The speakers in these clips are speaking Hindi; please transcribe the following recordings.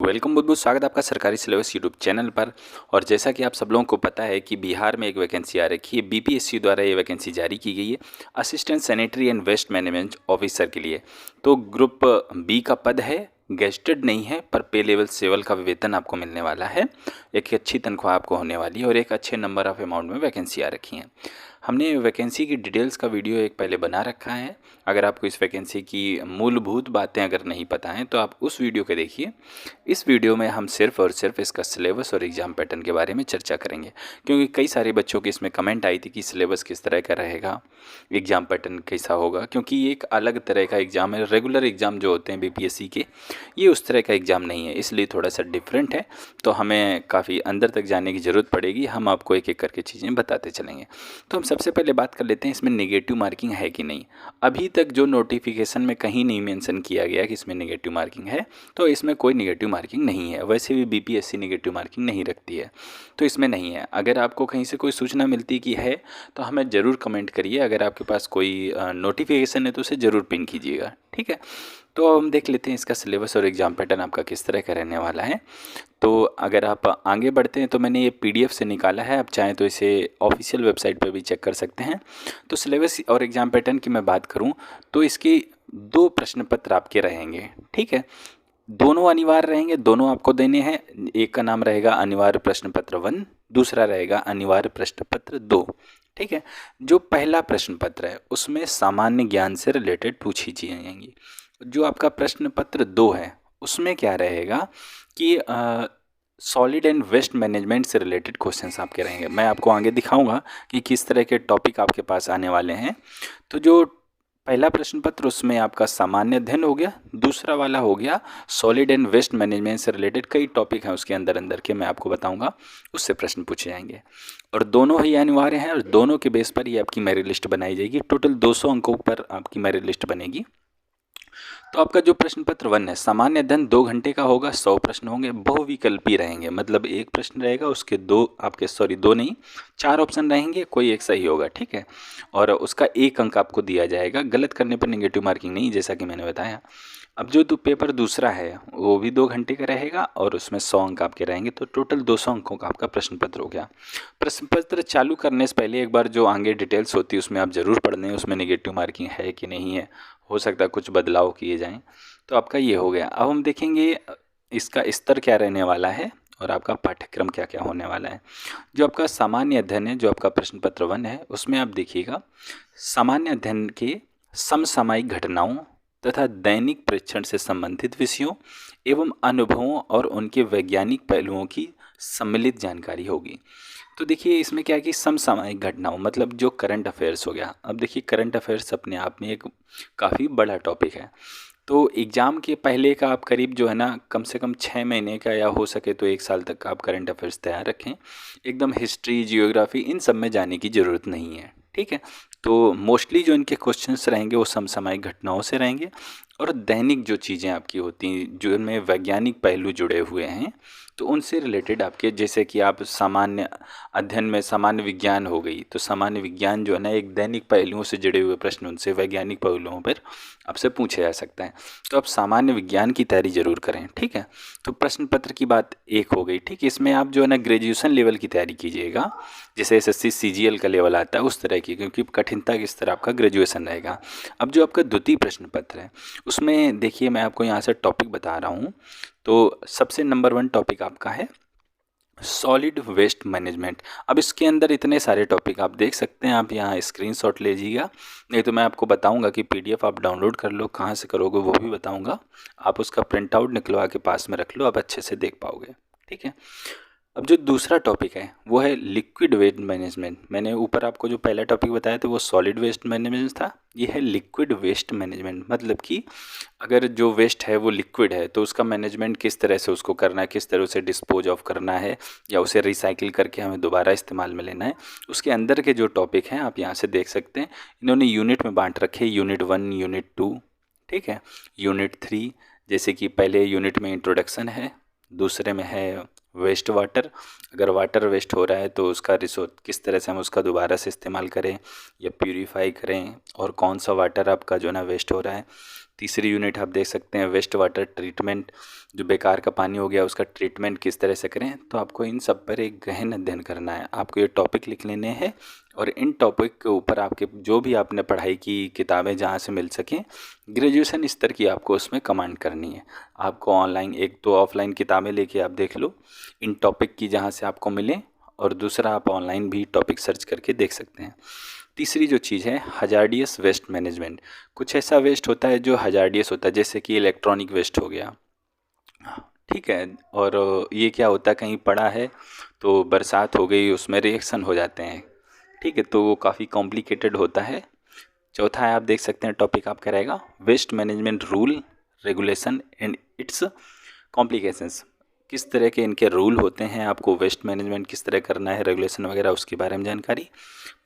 वेलकम, बहुत बहुत स्वागत है आपका सरकारी सिलेबस यूट्यूब चैनल पर। और जैसा कि आप सब लोगों को पता है कि बिहार में एक वैकेंसी आ रखी है, बीपीएससी द्वारा ये वैकेंसी जारी की गई है assistant sanitary and waste management officer के लिए। तो ग्रुप बी का पद है, गेस्टेड नहीं है, पर पे लेवल सेवल का वेतन आपको मिलने वाला है। एक अच्छी तनख्वाह आपको होने वाली है और एक अच्छे नंबर ऑफ अमाउंट में वैकेंसी आ रखी है। हमने वैकेंसी की डिटेल्स का वीडियो एक पहले बना रखा है। अगर आपको इस वैकेंसी की मूलभूत बातें अगर नहीं पता हैं तो आप उस वीडियो को देखिए। इस वीडियो में हम सिर्फ और सिर्फ इसका सिलेबस और एग्ज़ाम पैटर्न के बारे में चर्चा करेंगे, क्योंकि कई सारे बच्चों की इसमें कमेंट आई थी कि सिलेबस किस तरह का रहेगा, एग्ज़ाम पैटर्न कैसा होगा, क्योंकि ये एक अलग तरह का एग्ज़ाम है। रेगुलर एग्ज़ाम जो होते हैं बीपीएससी के, ये उस तरह का एग्ज़ाम नहीं है, इसलिए थोड़ा सा डिफरेंट है। तो हमें काफ़ी अंदर तक जाने की ज़रूरत पड़ेगी। हम आपको एक एक करके चीज़ें बताते चलेंगे। तो हम सबसे पहले बात कर लेते हैं इसमें नेगेटिव मार्किंग है कि नहीं। अभी तक जो नोटिफिकेशन में कहीं नहीं मेंशन किया गया कि इसमें नेगेटिव मार्किंग है, तो इसमें कोई नेगेटिव मार्किंग नहीं है। वैसे भी बीपीएससी नेगेटिव मार्किंग नहीं रखती है, तो इसमें नहीं है। अगर आपको कहीं से कोई सूचना मिलती कि है तो हमें ज़रूर कमेंट करिए। अगर आपके पास कोई नोटिफिकेशन है तो उसे ज़रूर पिन कीजिएगा, ठीक है। तो हम देख लेते हैं इसका सिलेबस और एग्ज़ाम पैटर्न आपका किस तरह का रहने वाला है। तो अगर आप आगे बढ़ते हैं तो मैंने ये पीडीएफ से निकाला है, आप चाहें तो इसे ऑफिशियल वेबसाइट पर भी चेक कर सकते हैं। तो सिलेबस और एग्ज़ाम पैटर्न की मैं बात करूं तो इसके 2 प्रश्न पत्र आपके रहेंगे, ठीक है। दोनों अनिवार्य रहेंगे, दोनों आपको देने हैं। एक का नाम रहेगा अनिवार्य प्रश्न पत्र 1, दूसरा रहेगा अनिवार्य प्रश्न पत्र 2, ठीक है। जो पहला प्रश्न पत्र है उसमें सामान्य ज्ञान से रिलेटेड पूछी जाएंगी। जो आपका प्रश्न पत्र 2 है उसमें क्या रहेगा कि सॉलिड एंड वेस्ट मैनेजमेंट से रिलेटेड क्वेश्चंस आपके रहेंगे। मैं आपको आगे दिखाऊंगा कि किस तरह के टॉपिक आपके पास आने वाले हैं। तो जो पहला प्रश्न पत्र उसमें आपका सामान्य अध्ययन हो गया, दूसरा वाला हो गया सॉलिड एंड वेस्ट मैनेजमेंट से रिलेटेड कई टॉपिक हैं उसके अंदर अंदर के, मैं आपको बताऊंगा, उससे प्रश्न पूछे जाएंगे। और दोनों ही अनिवार्य हैं और दोनों के बेस पर ही आपकी मेरिट लिस्ट बनाई जाएगी। टोटल 200 अंकों पर आपकी मेरिट लिस्ट बनेगी। तो आपका जो प्रश्न पत्र 1 है, सामान्य अध्ययन 2 घंटे का होगा, 100 प्रश्न होंगे, बहुविकल्पी रहेंगे। मतलब एक प्रश्न रहेगा, उसके 2 नहीं 4 ऑप्शन रहेंगे, कोई एक सही होगा, ठीक है। और उसका 1 अंक आपको दिया जाएगा, गलत करने पर नेगेटिव मार्किंग नहीं, जैसा कि मैंने बताया। अब जो पेपर दूसरा है वो भी 2 घंटे का रहेगा और उसमें 100 अंक आपके रहेंगे। तो टोटल 200 अंकों का आपका प्रश्न पत्र हो गया। प्रश्न पत्र चालू करने से पहले एक बार जो आगे डिटेल्स होती है उसमें आप ज़रूर पढ़ लें, उसमें नेगेटिव मार्किंग है कि नहीं है, हो सकता है कुछ बदलाव किए जाएं। तो आपका ये हो गया। अब हम देखेंगे इसका स्तर क्या रहने वाला है और आपका पाठ्यक्रम क्या क्या होने वाला है। जो आपका सामान्य अध्ययन है, जो आपका प्रश्न पत्र 1 है, उसमें आप देखिएगा सामान्य अध्ययन के समसामयिक घटनाओं तथा दैनिक परीक्षण से संबंधित विषयों एवं अनुभवों और उनके वैज्ञानिक पहलुओं की सम्मिलित जानकारी होगी। तो देखिए इसमें क्या है कि समसामयिक घटनाओं मतलब जो करंट अफेयर्स हो गया। अब देखिए करंट अफेयर्स अपने आप में एक काफ़ी बड़ा टॉपिक है। तो एग्ज़ाम के पहले का आप करीब जो है ना, कम से कम 6 महीने का या हो सके तो 1 साल तक का आप करंट अफेयर्स तैयार रखें। एकदम हिस्ट्री, जियोग्राफी इन सब में जाने की ज़रूरत नहीं है, ठीक है। तो मोस्टली जो इनके क्वेश्चंस रहेंगे वो समसामयिक घटनाओं से रहेंगे और दैनिक जो चीज़ें आपकी होती हैं जो इनमें वैज्ञानिक पहलू जुड़े हुए हैं तो उनसे रिलेटेड आपके, जैसे कि आप सामान्य अध्ययन में सामान्य विज्ञान हो गई, तो सामान्य विज्ञान जो है ना एक दैनिक पहलुओं से जुड़े हुए प्रश्न उनसे वैज्ञानिक पहलुओं पर आपसे पूछा जा सकता है। तो आप सामान्य विज्ञान की तैयारी जरूर करें, ठीक है। तो प्रश्न पत्र की बात एक हो गई, ठीक है। इसमें आप जो है ना ग्रेजुएशन लेवल की तैयारी कीजिएगा, जैसे एसएससी सीजीएल का लेवल आता है उस तरह की, क्योंकि कठिनता के स्तर आपका ग्रेजुएशन रहेगा। अब जो आपका द्वितीय प्रश्न पत्र है उसमें देखिए मैं आपको यहाँ से टॉपिक बता रहा हूँ। तो सबसे नंबर 1 टॉपिक आपका है सॉलिड वेस्ट मैनेजमेंट। अब इसके अंदर इतने सारे टॉपिक आप देख सकते हैं, आप यहाँ स्क्रीनशॉट ले लीजिएगा, नहीं तो मैं आपको बताऊंगा कि पीडीएफ आप डाउनलोड कर लो, कहाँ से करोगे वो भी बताऊंगा। आप उसका प्रिंट आउट निकलवा के पास में रख लो, आप अच्छे से देख पाओगे, ठीक है। अब जो दूसरा टॉपिक है वो है लिक्विड वेस्ट मैनेजमेंट। मैंने ऊपर आपको जो पहला टॉपिक बताया था वो सॉलिड वेस्ट मैनेजमेंट था, ये है लिक्विड वेस्ट मैनेजमेंट। मतलब कि अगर जो वेस्ट है वो लिक्विड है तो उसका मैनेजमेंट किस तरह से उसको करना है, किस तरह से डिस्पोज ऑफ करना है या उसे रिसाइकिल करके हमें दोबारा इस्तेमाल में लेना है, उसके अंदर के जो टॉपिक हैं आप यहाँ से देख सकते हैं। इन्होंने यूनिट में बांट रखे, यूनिट 1, यूनिट 2, ठीक है, यूनिट 3। जैसे कि पहले यूनिट में इंट्रोडक्शन है, दूसरे में है वेस्ट वाटर, अगर वाटर वेस्ट हो रहा है तो उसका रिसोर्स किस तरह से हम उसका दोबारा से इस्तेमाल करें या प्यूरीफाई करें, और कौन सा वाटर आपका जो है ना वेस्ट हो रहा है। तीसरी यूनिट आप देख सकते हैं वेस्ट वाटर ट्रीटमेंट, जो बेकार का पानी हो गया उसका ट्रीटमेंट किस तरह से करें। तो आपको इन सब पर एक गहन अध्ययन करना है, आपको ये टॉपिक लिख लेने हैं और इन टॉपिक के ऊपर आपके जो भी आपने पढ़ाई की किताबें जहाँ से मिल सकें, ग्रेजुएशन स्तर की आपको उसमें कमांड करनी है। आपको ऑनलाइन एक तो ऑफलाइन किताबें लेके आप देख लो इन टॉपिक की जहाँ से आपको मिले, और दूसरा आप ऑनलाइन भी टॉपिक सर्च करके देख सकते हैं। तीसरी जो चीज़ है हजार्डियस वेस्ट मैनेजमेंट। कुछ ऐसा वेस्ट होता है जो हजार्डियस होता है, जैसे कि इलेक्ट्रॉनिक वेस्ट हो गया, ठीक है, और ये क्या होता है कहीं पड़ा है तो बरसात हो गई उसमें रिएक्शन हो जाते हैं, ठीक है, तो वो काफ़ी कॉम्प्लिकेटेड होता है। चौथा है आप देख सकते हैं टॉपिक आपका रहेगा waste management rule regulation and its complications. किस तरह के इनके रूल होते हैं, आपको वेस्ट मैनेजमेंट किस तरह करना है, रेगुलेशन वगैरह उसके बारे में जानकारी।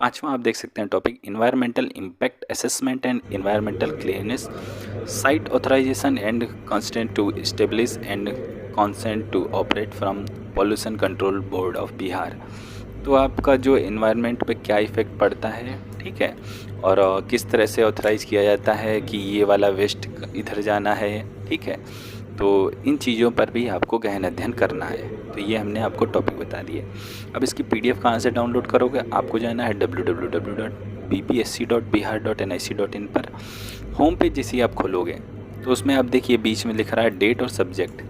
पांचवा आप देख सकते हैं topic environmental impact assessment and environmental clearance, site authorisation and consent to establish and consent to operate from pollution control board of Bihar. तो आपका जो इन्वायरमेंट पे क्या इफ़ेक्ट पड़ता है, ठीक है, और किस तरह से ऑथराइज किया जाता है कि ये वाला वेस्ट इधर जाना है, ठीक है, तो इन चीज़ों पर भी आपको गहन अध्ययन करना है। तो ये हमने आपको टॉपिक बता दिए। अब इसकी PDF कहाँ से डाउनलोड करोगे, आपको जाना है www.bpsc.bihar.nic.in पर। होम पेज जैसे ही आप खोलोगे तो उसमें आप देखिए बीच में लिख रहा है डेट और सब्जेक्ट।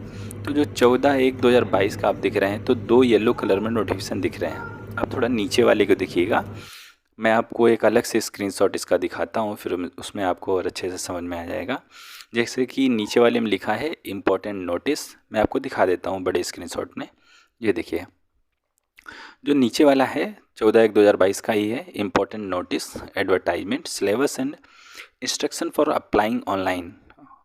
तो जो 14/1/2022 का आप दिख रहे हैं तो 2 येलो कलर में नोटिफिकेशन दिख रहे हैं। आप थोड़ा नीचे वाले को देखिएगा, मैं आपको एक अलग से स्क्रीनशॉट इसका दिखाता हूँ, फिर उसमें आपको और अच्छे से समझ में आ जाएगा। जैसे कि नीचे वाले में लिखा है इम्पोर्टेंट नोटिस, मैं आपको दिखा देता हूँ बड़े स्क्रीनशॉट में। ये देखिए जो नीचे वाला है 14/1/2022 का ही है, important notice advertisement syllabus and instruction for applying online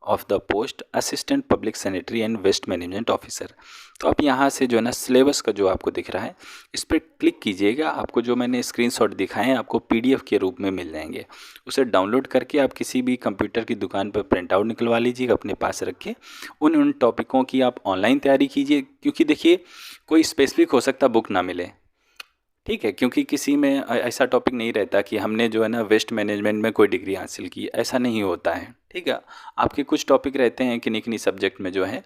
of the post assistant public sanitary and waste management officer. तो आप यहाँ से जो है ना सिलेबस का जो आपको दिख रहा है इस पर क्लिक कीजिएगा, आपको जो मैंने स्क्रीनशॉट दिखाए हैं आपको PDF के रूप में मिल जाएंगे। उसे डाउनलोड करके आप किसी भी कंप्यूटर की दुकान पर प्रिंट आउट निकलवा लीजिएगा, अपने पास रख के उन टॉपिकों की आप ऑनलाइन तैयारी कीजिए। क्योंकि देखिए कोई स्पेसिफिक हो सकता बुक ना मिले, ठीक है, क्योंकि किसी में ऐसा टॉपिक नहीं रहता कि हमने जो है ना वेस्ट मैनेजमेंट में कोई डिग्री हासिल की, ऐसा नहीं होता है, ठीक है। आपके कुछ टॉपिक रहते हैं किन्हीं किन्हीं सब्जेक्ट में जो है,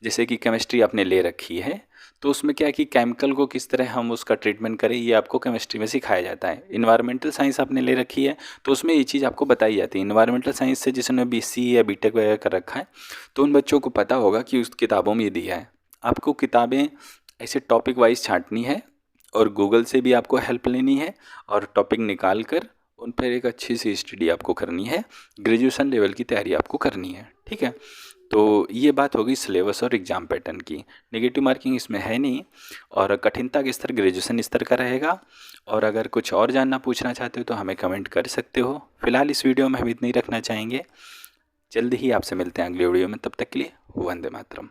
जैसे कि केमिस्ट्री आपने ले रखी है तो उसमें क्या है कि केमिकल को किस तरह हम उसका ट्रीटमेंट करें ये आपको केमिस्ट्री में सिखाया जाता है। इन्वायरमेंटल साइंस आपने ले रखी है तो उसमें ये चीज़ आपको बताई जाती है। इन्वायरमेंटल साइंस से जिसने BC या BTech वगैरह कर रखा है तो उन बच्चों को पता होगा कि उस किताबों में ये दिया है। आपको किताबें ऐसे टॉपिक वाइज छांटनी है और गूगल से भी आपको हेल्प लेनी है और टॉपिक निकाल कर उन पर एक अच्छी सी स्टडी आपको करनी है, ग्रेजुएशन लेवल की तैयारी आपको करनी है, ठीक है। तो ये बात होगी सिलेबस और एग्ज़ाम पैटर्न की। नेगेटिव मार्किंग इसमें है नहीं और कठिनता का स्तर ग्रेजुएशन स्तर का रहेगा। और अगर कुछ और जानना पूछना चाहते हो तो हमें कमेंट कर सकते हो। फिलहाल इस वीडियो में हम इतना ही रखना चाहेंगे। जल्द ही आपसे मिलते हैं अगले वीडियो में, तब तक के लिए वंदे मातरम।